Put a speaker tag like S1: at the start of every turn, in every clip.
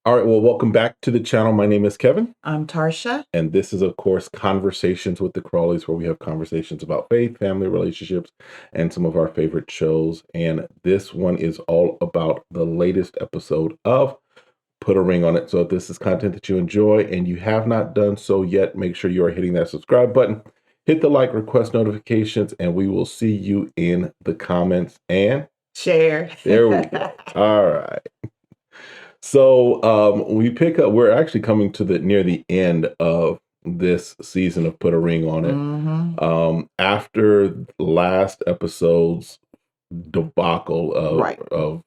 S1: All right, well, welcome back to the channel. My name is Kevin,
S2: I'm Tarsha.
S1: and this is, of course, Conversations with the Crawleys, where we have conversations about faith, family, relationships, and some of our favorite shows. And this one is all about the latest episode of Put a Ring on It. So if this is content that you enjoy and you have not done so yet, make sure you are hitting that subscribe button, hit the like, request notifications, and we will see you in the comments. And
S2: Share.
S1: there we go. All right. So we pick up. We're actually coming to the near the end of this season of Put a Ring on It. After last episode's debacle
S2: Right.
S1: of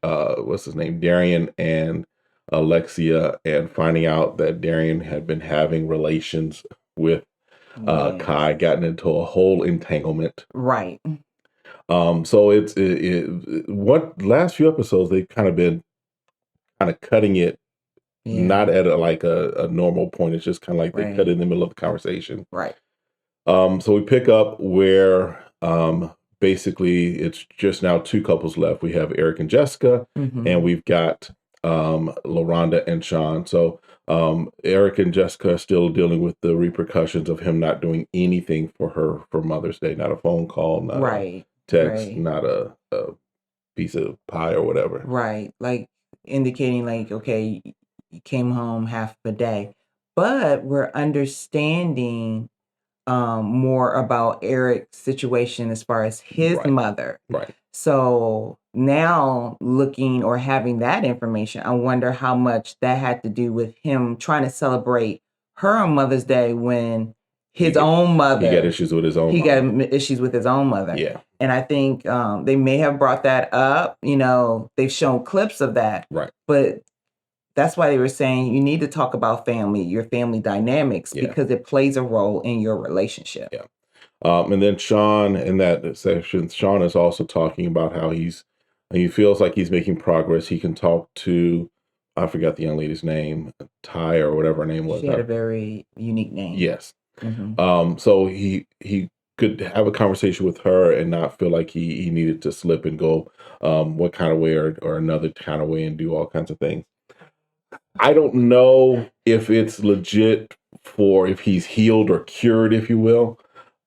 S1: what's his name, Darian and Alexia, and finding out that Darian had been having relations with Kai, gotten into a whole entanglement.
S2: Right.
S1: So what last few episodes they've kind of been cutting it not at a normal point. It's just kind of like they cut in the middle of the conversation.
S2: Right.
S1: So we pick up where basically it's just now two couples left. We have Eric and Jessica, and we've got LaRonda and Sean. So Eric and Jessica are still dealing with the repercussions of him not doing anything for her for Mother's Day. Not a phone call, not a text, not a piece of pie or whatever.
S2: Right. Like indicating like, okay, you came home half a day. But we're understanding more about Eric's situation as far as his mother.
S1: Right.
S2: So now looking or having that information, I wonder how much that had to do with him trying to celebrate her on Mother's Day when his own mother.
S1: He got issues with his own
S2: He
S1: mother.
S2: got issues with his own mother.
S1: Yeah.
S2: And I think they may have brought that up. You know, they've shown clips of that.
S1: Right.
S2: But that's why they were saying you need to talk about family, your family dynamics, because it plays a role in your relationship.
S1: Yeah. And then Sean, in that section, Sean is also talking about how he feels like he's making progress. He can talk to, I forgot the young lady's name, Ty or whatever her name was.
S2: She had a very unique name.
S1: Yes. So he could have a conversation with her and not feel like he needed to slip and go one kind of way or another kind of way and do all kinds of things. I don't know if it's legit if he's healed or cured, if you will.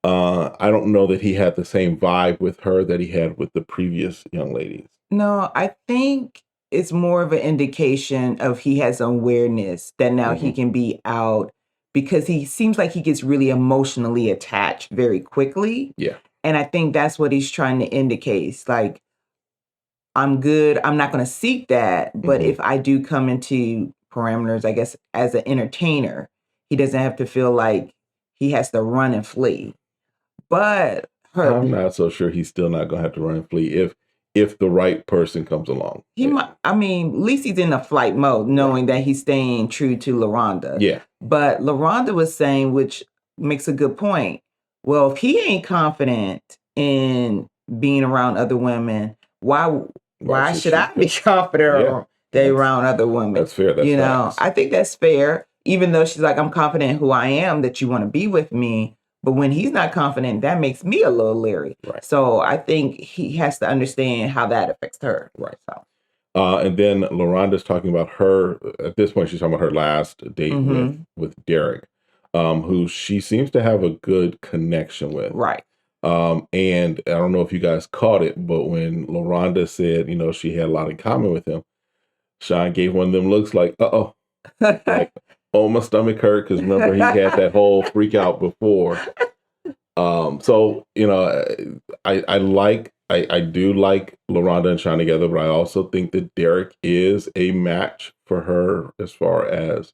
S1: I don't know that he had the same vibe with her that he had with the previous young ladies.
S2: No, I think it's more of an indication of he has awareness that now he can be out, because he seems like he gets really emotionally attached very quickly.
S1: Yeah.
S2: And I think that's what he's trying to indicate. It's like, I'm good. I'm not going to seek that. But if I do come into parameters, I guess, as an entertainer, he doesn't have to feel like he has to run and flee. But
S1: I'm not so sure he's still not going to have to run and flee if the right person comes along.
S2: He might, I mean, at least he's in a flight mode, knowing that he's staying true to LaRonda.
S1: Yeah.
S2: But LaRonda was saying, which makes a good point. Well, if he ain't confident in being around other women, why should I be confident around other women?
S1: That's fair. That's facts.
S2: I think that's fair. Even though she's like, I'm confident in who I am, that you want to be with me. But when he's not confident, that makes me a little leery.
S1: Right.
S2: So I think he has to understand how that affects her.
S1: Right. So. And then LaRonda's talking about her, at this point, she's talking about her last date with Derek, who she seems to have a good connection with.
S2: Right.
S1: And I don't know if you guys caught it, but when LaRonda said, she had a lot in common with him, Sean gave one of them looks like, uh-oh. Like, oh, my stomach hurt, because remember, he had that whole freak out before. So, I do like LaRonda and Sean together, but I also think that Derek is a match for her as far as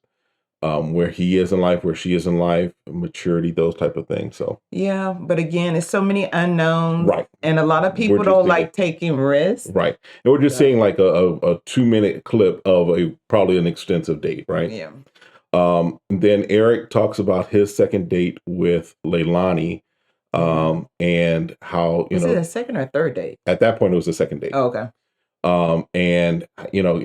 S1: where he is in life, where she is in life, maturity, those type of things. So
S2: yeah, but again, it's so many unknowns,
S1: right?
S2: And a lot of people don't like taking risks,
S1: right? And we're just seeing like a 2-minute clip of probably an extensive date, right?
S2: Yeah.
S1: Then Eric talks about his second date with Leilani. And how,
S2: was it a second or third date?
S1: At that point, it was the second date.
S2: Oh, okay.
S1: And,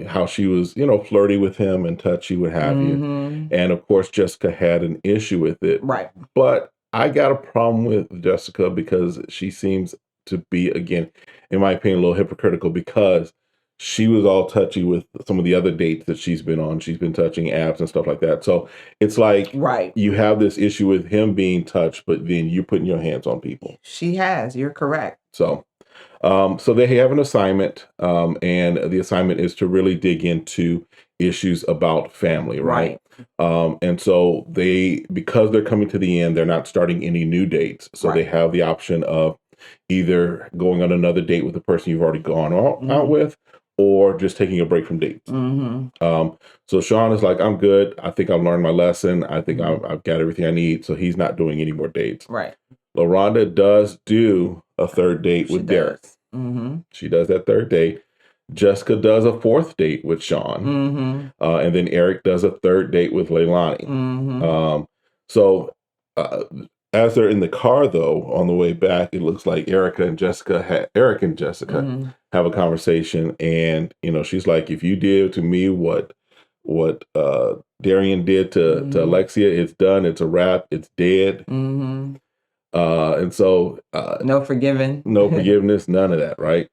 S1: how she was, flirty with him and touchy, what have you. And of course, Jessica had an issue with it.
S2: Right.
S1: But I got a problem with Jessica because she seems to be, again, in my opinion, a little hypocritical, because she was all touchy with some of the other dates that she's been on. She's been touching apps and stuff like that. So it's like
S2: Right.
S1: you have this issue with him being touched, but then you're putting your hands on people.
S2: She has. You're correct.
S1: So, so they have an assignment, and the assignment is to really dig into issues about family, right? And so because they're coming to the end, they're not starting any new dates. So they have the option of either going on another date with the person you've already gone out with, or just taking a break from dates. So Sean is like, I'm good. I think I've learned my lesson. I think I've got everything I need. So he's not doing any more dates.
S2: Right.
S1: LaRonda does do a third date with Derek. She does that third date. Jessica does a fourth date with Sean. And then Eric does a third date with Leilani. So as they're in the car, though, on the way back, it looks like Eric and Jessica have a conversation. And, she's like, if you did to me what Darian did to Alexia, it's done. It's a wrap. It's dead. And so
S2: no forgiving,
S1: no forgiveness, none of that, right?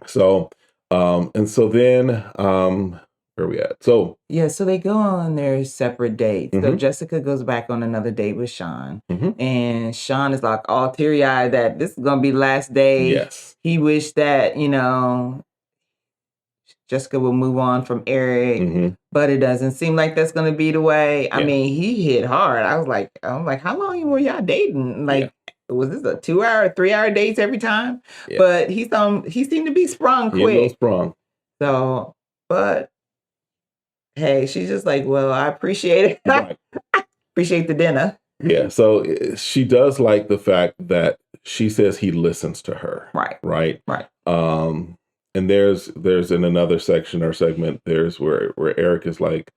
S1: So and so then where are we at? So
S2: so they go on their separate dates. So Jessica goes back on another date with Sean, and Sean is like all teary-eyed that this is gonna be the last day.
S1: Yes,
S2: he wished that Jessica will move on from Eric, but it doesn't seem like that's going to be the way. I mean, he hit hard. I'm like, how long were y'all dating? Like, was this a 2-hour, 3-hour dates every time? Yeah. But he seemed to be sprung quick. So, but hey, she's just like, well, I appreciate it. Right. Appreciate the dinner.
S1: Yeah. So she does like the fact that she says he listens to her. Right. And there's in another section or segment, there's where Eric is like,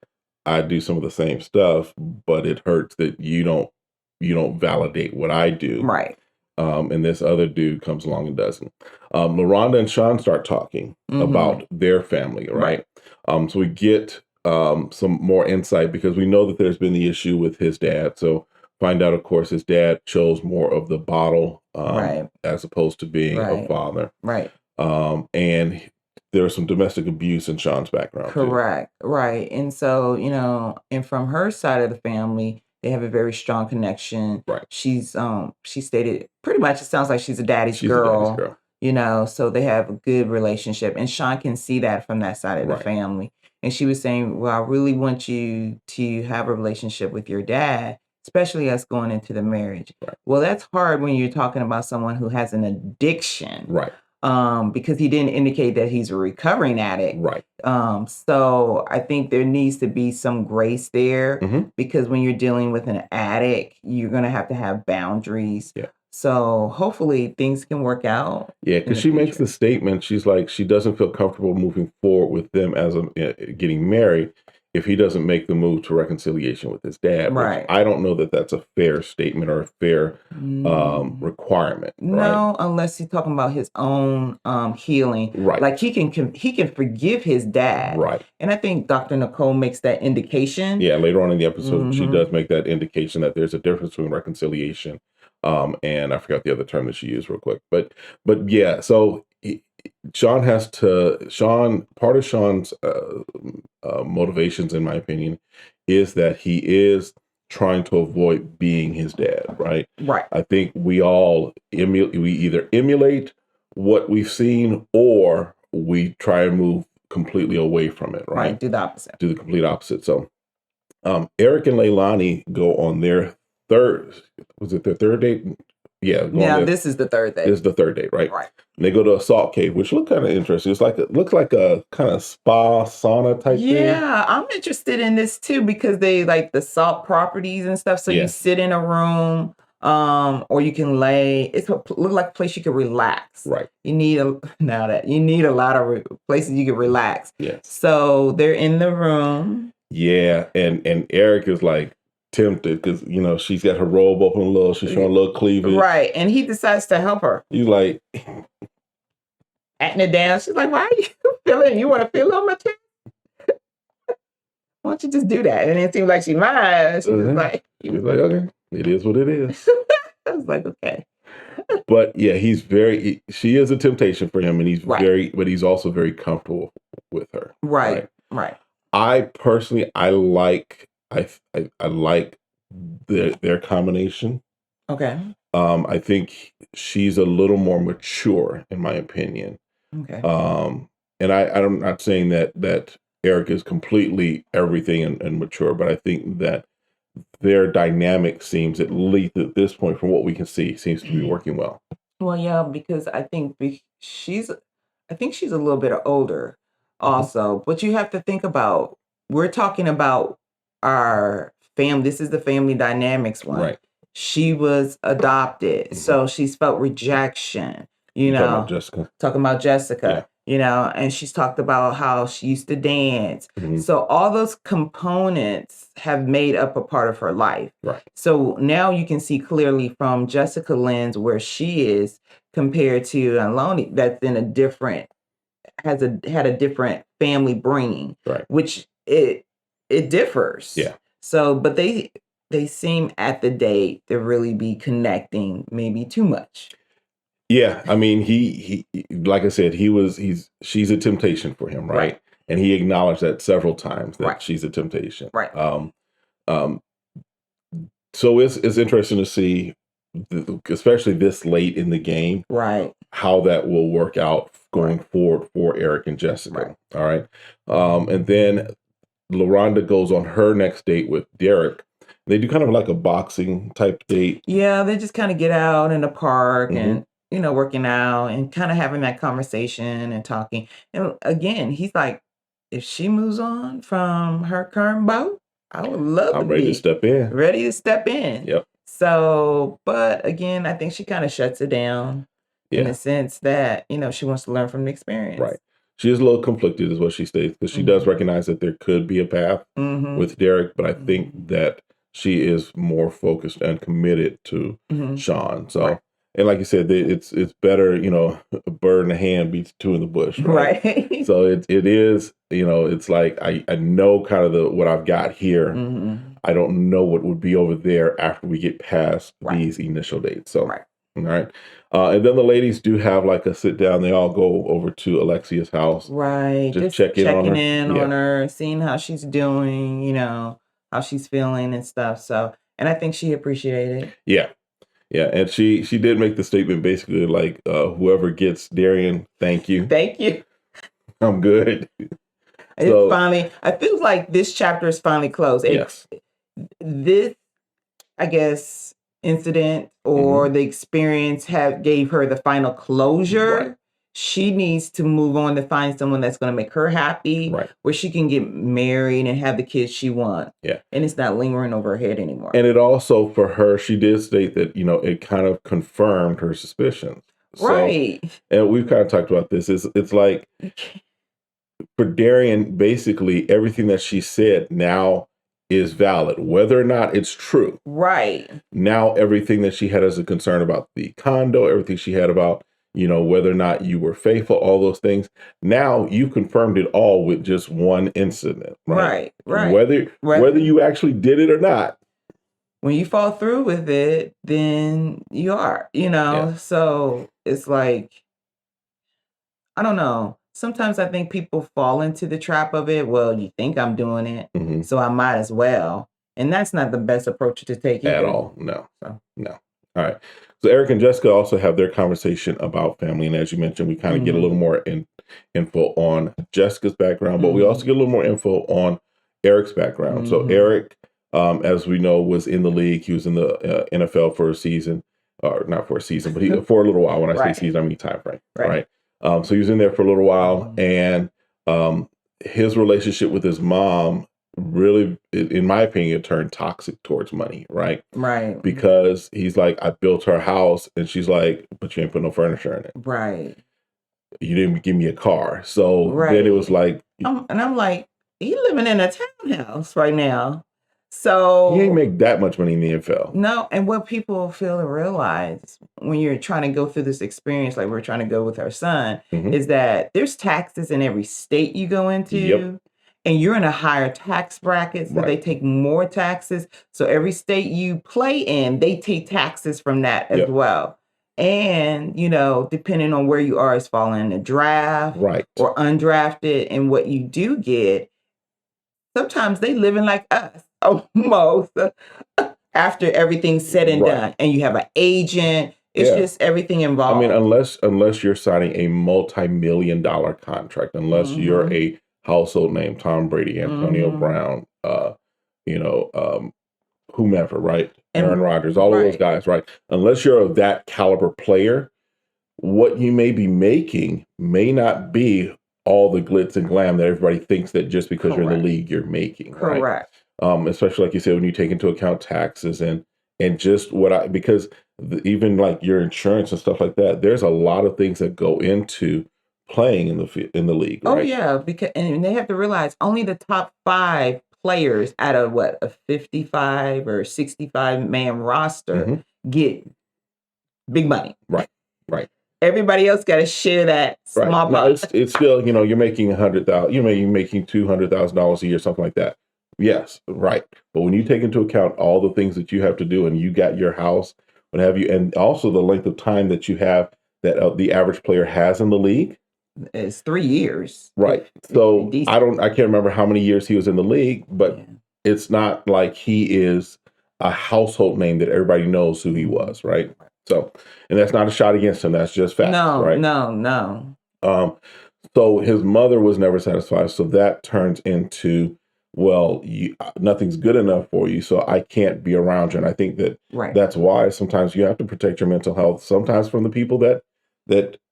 S1: I do some of the same stuff, but it hurts that you don't validate what I do.
S2: Right.
S1: And this other dude comes along and doesn't. LaRonda and Sean start talking about their family, right? So we get some more insight because we know that there's been the issue with his dad. So find out, of course, his dad chose more of the bottle as opposed to being a father.
S2: Right.
S1: And there's some domestic abuse in Sean's background.
S2: Correct. Too. Right. And so, and from her side of the family, they have a very strong connection.
S1: Right.
S2: She stated pretty much, it sounds like she's a daddy's girl. So they have a good relationship. And Sean can see that from that side of the family. And she was saying, well, I really want you to have a relationship with your dad, especially us going into the marriage.
S1: Right.
S2: Well, that's hard when you're talking about someone who has an addiction.
S1: Right.
S2: Because he didn't indicate that he's a recovering addict.
S1: Right.
S2: So I think there needs to be some grace there because when you're dealing with an addict, you're going to have boundaries.
S1: Yeah.
S2: So hopefully things can work out.
S1: Yeah, because she makes the statement, she's like, she doesn't feel comfortable moving forward with them as getting married if he doesn't make the move to reconciliation with his dad.
S2: Right.
S1: I don't know that that's a fair statement or a fair requirement.
S2: No, unless he's talking about his own healing.
S1: Right.
S2: Like he can forgive his dad.
S1: Right.
S2: And I think Dr. Nicole makes that indication.
S1: Yeah, later on in the episode, she does make that indication that there's a difference between reconciliation and I forgot the other term that she used real quick. But yeah, so part of Sean's motivations, in my opinion, is that he is trying to avoid being his dad, right?
S2: Right.
S1: I think we all we either emulate what we've seen or we try and move completely away from it, right?
S2: Do the opposite.
S1: Do the complete opposite. So Eric and Leilani go on their third date? Yeah.
S2: This is the third date.
S1: This is the third date, right?
S2: Right.
S1: And they go to a salt cave, which looked kind of interesting. It looks like a kind of spa sauna type thing.
S2: Yeah, I'm interested in this too because they like the salt properties and stuff. So you sit in a room, or you can lay. It look like a place you can relax.
S1: Right.
S2: You need a lot of places you can relax.
S1: Yes.
S2: So they're in the room.
S1: Yeah, and Eric is like tempted because she's got her robe open a little. She's showing a little cleavage.
S2: Right, and he decides to help her.
S1: He's like
S2: patting it down. She's like, "Why are you feeling? You want to feel on my chest? Why don't you just do that?" And it seemed like she minds. She was like,
S1: okay, it is what it is.
S2: I was like, okay.
S1: But yeah, she is a temptation for him, and
S2: Right.
S1: but he's also very comfortable with her.
S2: Right.
S1: Right.
S2: Right.
S1: I personally, I like their combination.
S2: Okay.
S1: I think she's a little more mature, in my opinion.
S2: Okay.
S1: And I'm not saying that Eric is completely everything and mature, but I think that their dynamic seems, at least at this point, from what we can see, seems to be working well.
S2: Well, yeah, because I think she's a little bit older also, but you have to think about, we're talking about our family. This is the family dynamics one.
S1: Right.
S2: She was adopted,
S1: Mhm.
S2: so she's felt rejection, you
S1: You talking about
S2: know,
S1: Jessica?
S2: talking about
S1: Yeah.
S2: Jessica, and she's talked about how she used to dance.
S1: Mhm.
S2: So all those components have made up a part of her life.
S1: Right.
S2: So now you can see clearly from Jessica lens where she is compared to Lonnie, that's in a different, had a different family bringing,
S1: Right.
S2: which it differs.
S1: Yeah.
S2: So, but they seem at the date to really be connecting maybe too much.
S1: Yeah, I mean, like I said, she's a temptation for him, right?
S2: Right.
S1: And he acknowledged that several times, that
S2: Right.
S1: she's a temptation.
S2: Right.
S1: Um, so it's interesting to see, especially this late in the game,
S2: Right.
S1: how that will work out going forward for Eric and Jessica. All right. And then LaRonda goes on her next date with Derek. They do kind of like a boxing type date.
S2: Yeah, they just kind of get out in the park
S1: Mhm.
S2: and working out and kind of having that conversation and talking. And again, he's like, if she moves on from her current boat, I would love to
S1: I'm ready to
S2: be
S1: step in.
S2: ready to step in.
S1: Yep.
S2: So, but again, I think she kind of shuts it down in the
S1: Yeah.
S2: sense that, she wants to learn from the experience.
S1: Right. She is a little conflicted, is what she states, because she does recognize that there could be a path
S2: Mm-hmm.
S1: with Derek, but I think
S2: Mhm.
S1: that she is more focused and committed to
S2: Mhm.
S1: Sean. So,
S2: Right.
S1: and like you said, it's better, a bird in the hand beats two in the bush, right?
S2: Right.
S1: So it is, it's like I know kind of what I've got here.
S2: Mm-hmm.
S1: I don't know what would be over there after we get past
S2: Right.
S1: these initial dates. So,
S2: Right.
S1: all right. And then the ladies do have like a sit down. They all go over to Alexia's house,
S2: Right.
S1: just
S2: Just
S1: check in on
S2: checking
S1: her.
S2: in
S1: Yeah.
S2: on her, seeing how she's doing, how she's feeling and stuff. So, and I think she appreciated it.
S1: Yeah. Yeah. And she did make the statement basically like, whoever gets Darian, thank you.
S2: Thank you.
S1: I'm good.
S2: It's
S1: So
S2: finally, I feel like this chapter is finally closed.
S1: yes.
S2: This, I guess, incident or the experience gave her the final closure.
S1: Right.
S2: She needs to move on to find someone that's going to make her happy,
S1: Right.
S2: where she can get married and have the kids she wants.
S1: Yeah.
S2: And it's not lingering over her head anymore.
S1: And it also, for her, she did state that, it kind of confirmed her suspicions. So,
S2: Right.
S1: and we've kind of talked about this. It's like, for Darian, basically everything that she said now is valid, whether or not it's true.
S2: Right.
S1: Now everything that she had as a concern about the condo, everything she had about, whether or not you were faithful, all those things. Now you confirmed it all with just one incident, right?
S2: Right.
S1: Whether you actually did it or not.
S2: When you fall through with it, then you are,
S1: Yeah.
S2: So it's like, I don't know. Sometimes I think people fall into the trap of it. Well, you think I'm doing it,
S1: Mhm.
S2: so I might as well. And that's not the best approach to take
S1: At
S2: either.
S1: all. No.
S2: So.
S1: No. All right. So Eric and Jessica also have their conversation about family. And as you mentioned, we kind of get a little more info on Jessica's background, but we also get a little more info on Eric's background. So Eric, as we know, was in the league. He was in the NFL for a season, or not for a season, but for a little while. When I say season, I mean time frame. Right. So he was in there for a little while, and his relationship with his mom really, in my opinion, turned toxic towards money, right?
S2: Right.
S1: Because he's like, I built her house, and she's like, but you ain't put no furniture in it.
S2: Right.
S1: You didn't give me a car. So then it was like,
S2: and I'm like, he living in a townhouse right now. So
S1: he ain't make that much money in the NFL.
S2: No, and what people fail to realize when you're trying to go through this experience, like we're trying to go with our son, is that there's taxes in every state you go into. And you're in a higher tax bracket, so they take more taxes. So every state you play in, they take taxes from that as well. And, depending on where you are as falling in the draft
S1: Right.
S2: or undrafted, and what you do get, sometimes they living like us almost after everything's said and
S1: Right.
S2: done. And you have an agent. It's
S1: Yeah.
S2: just everything
S1: I
S2: involved.
S1: mean, unless you're signing a multi-million-dollar contract, unless you're a household name, Tom Brady, Antonio Brown, whomever, right? Aaron Rodgers, all of those guys, right? Unless you're of that caliber player, what you may be making may not be all the glitz and glam that everybody thinks that just because you're in the league you're making, right?
S2: Correct.
S1: Especially like you said, when you take into account taxes and just because even like your insurance and stuff like that, there's a lot of things that go into playing in the league, right?
S2: Oh yeah, and they have to realize only the top 5 players out of a 55 or 65 man roster get big money.
S1: Right.
S2: Everybody else got to share that small
S1: No,
S2: pot.
S1: it's still, you're making $100,000, you're making $200,000 a year, something like that. Yes, right. But when you take into account all the things that you have to do, and you got your house, what have you, and also the length of time that you have that the average player has in the league,
S2: It's 3 years.
S1: right? So I can't remember how many years he was in the league, but it's not like he is a household name that everybody knows who he was, right? So, and that's not a shot against him. That's just facts, right?
S2: No.
S1: So his mother was never satisfied. So that turns into, well, nothing's good enough for you, so I can't be around you. And I think that's why sometimes you have to protect your mental health, sometimes from the people that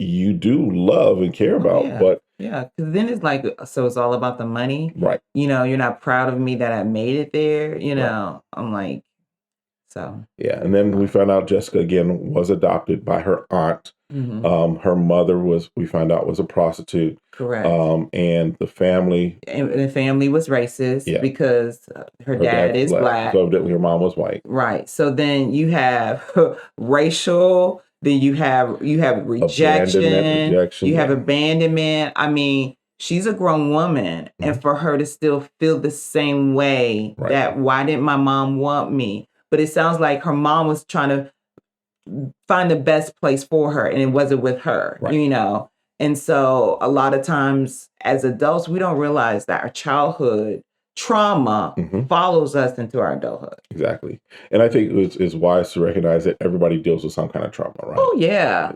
S1: you do love and care about.
S2: Yeah.
S1: But
S2: because then it's like, so it's all about the money.
S1: Right.
S2: You're not proud of me that I made it there. I'm like, so.
S1: Yeah. And then we found out Jessica, again, was adopted by her aunt. Her mother we found out, was a prostitute.
S2: Correct.
S1: And the family.
S2: And the family was racist because her dad is black.
S1: So evidently her mom was white.
S2: Right. So then you have racial, then you have rejection. You have abandonment. I mean, she's a grown woman. And for her to still feel the same way, that why didn't my mom want me? But it sounds like her mom was trying to find the best place for her, and it wasn't with her, And so a lot of times as adults, we don't realize that our childhood trauma follows us into our adulthood.
S1: Exactly. And I think it's wise to recognize that everybody deals with some kind of trauma, right?
S2: Oh yeah.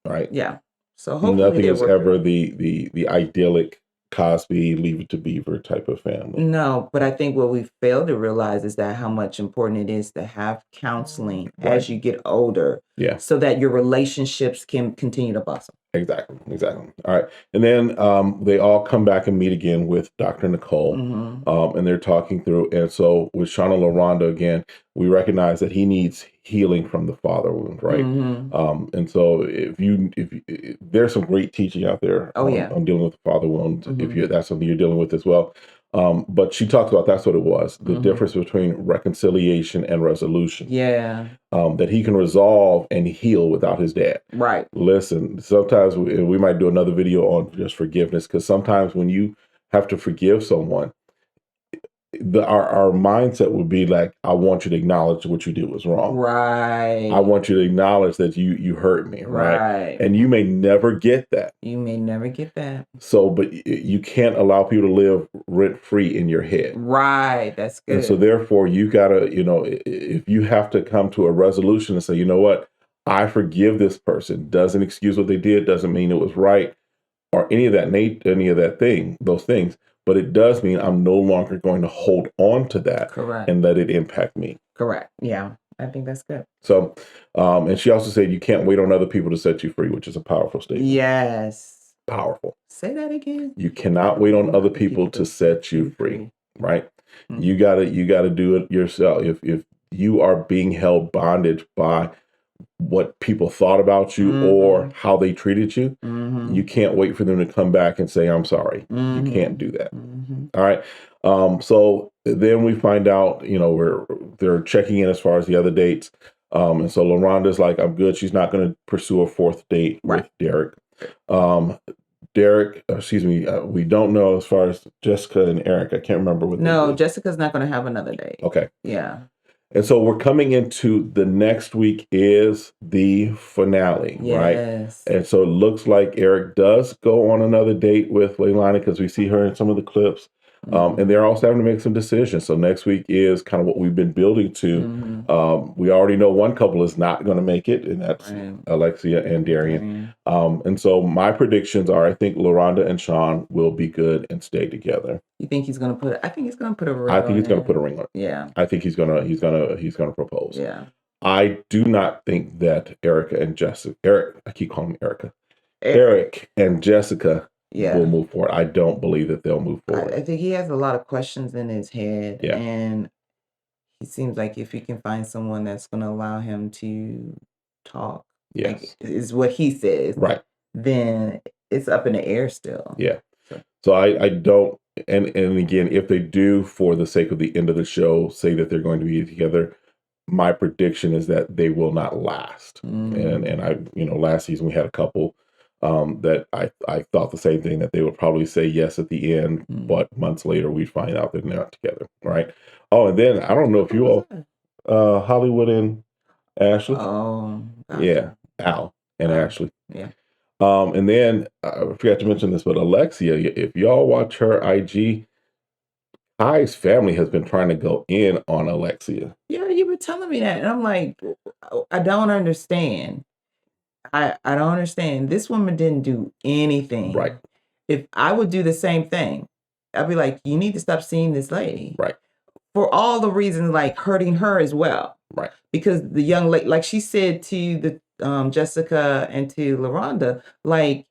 S1: Right.
S2: Yeah. So hopefully
S1: nothing is ever the idyllic Cosby, Leave It to Beaver type of family.
S2: No, but I think what we fail to realize is that how much important it is to have counseling as you get older.
S1: Yeah.
S2: So that your relationships can continue to blossom.
S1: Exactly. All right. And then they all come back and meet again with Dr. Nicole. And they're talking through. And so with Shauna LaRonda, again, we recognize that he needs healing from the father wound, right? And so if there's some great teaching out there on dealing with the father wound, if that's something you're dealing with as well. But she talks about that's what it was, the difference between reconciliation and resolution.
S2: Yeah.
S1: That he can resolve and heal without his dad.
S2: Right.
S1: Listen, sometimes we might do another video on just forgiveness, because sometimes when you have to forgive someone, our mindset would be like, I want you to acknowledge what you did was wrong.
S2: Right.
S1: I want you to acknowledge that you hurt me. Right. And you may never get that. So, but you can't allow people to live rent free in your head.
S2: Right. That's good.
S1: And so therefore you gotta, if you have to come to a resolution and say, you know what, I forgive this person, doesn't excuse what they did, doesn't mean it was right, or any of those things. But it does mean I'm no longer going to hold on to that.
S2: Correct.
S1: And let it impact me.
S2: Correct. Yeah, I think that's good.
S1: So, and she also said you can't wait on other people to set you free, which is a powerful statement.
S2: Yes.
S1: Powerful.
S2: Say that again.
S1: You cannot wait on other people to set you free, right? You gotta do it yourself. If you are being held bondage by what people thought about you or how they treated you, you can't wait for them to come back and say, I'm sorry. You can't do that. All right. So then we find out, they're checking in as far as the other dates. And so LaRonda's like, I'm good. She's not going to pursue a fourth date with Derek. We don't know as far as Jessica and Eric. I can't remember what.
S2: No, Jessica's not going to have another date.
S1: Okay.
S2: Yeah.
S1: And so we're coming into the next week is the finale, right?
S2: Yes.
S1: And so it looks like Eric does go on another date with Leilani because we see her in some of the clips. And they're also having to make some decisions. So next week is kind of what we've been building to. We already know one couple is not going to make it, and that's Alexia and Darian. And so my predictions are, I think LaRonda and Sean will be good and stay together.
S2: You think he's gonna put? I think he's gonna put a ring.
S1: I think he's going to put a ring on it.
S2: Yeah.
S1: I think he's gonna propose.
S2: Yeah.
S1: I do not think that I keep calling him Erica. Eric and Jessica will move forward. I don't believe that they'll move forward.
S2: I think he has a lot of questions in his head,
S1: Yeah.
S2: and he seems like if he can find someone that's going to allow him to talk,
S1: yes,
S2: is what he says,
S1: right?
S2: Then it's up in the air still.
S1: Yeah. So I don't, and again, if they do, for the sake of the end of the show, say that they're going to be together, my prediction is that they will not last. And I, last season we had a couple that I thought the same thing, that they would probably say yes at the end, but months later we find out they're not together, right? Oh, and then I don't know if you all, Hollywood and Ashley.
S2: Oh, gotcha.
S1: Yeah, Al and Ashley.
S2: Yeah.
S1: And then I forgot to mention this, but Alexia, if y'all watch her IG, Kai's family has been trying to go in on Alexia.
S2: Yeah, you were telling me that, and I'm like, I don't understand. I don't understand. This woman didn't do anything.
S1: Right.
S2: If I would do the same thing, I'd be like, you need to stop seeing this lady.
S1: Right.
S2: For all the reasons, like hurting her as well.
S1: Right.
S2: Because the young lady, like she said to the Jessica and to LaRonda, like,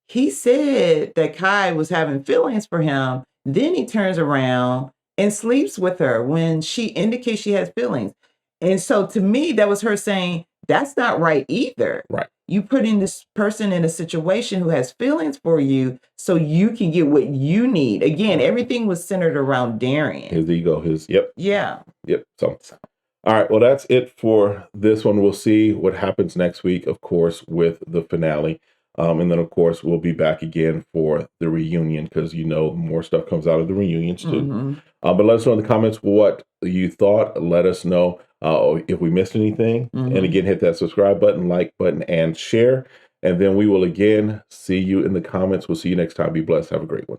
S2: he said that Kai was having feelings for him. Then he turns around and sleeps with her when she indicates she has feelings. And so to me, that was her saying, that's not right either.
S1: Right.
S2: You putting this person in a situation who has feelings for you so you can get what you need. Again, everything was centered around Darian.
S1: His ego,
S2: Yeah.
S1: Yep. So, all right. Well, that's it for this one. We'll see what happens next week, of course, with the finale. And then, of course, we'll be back again for the reunion because, more stuff comes out of the reunions too. But let us know in the comments what you thought. Let us know if we missed anything. And again, hit that subscribe button, like button, and share. And then we will again see you in the comments. We'll see you next time. Be blessed. Have a great one.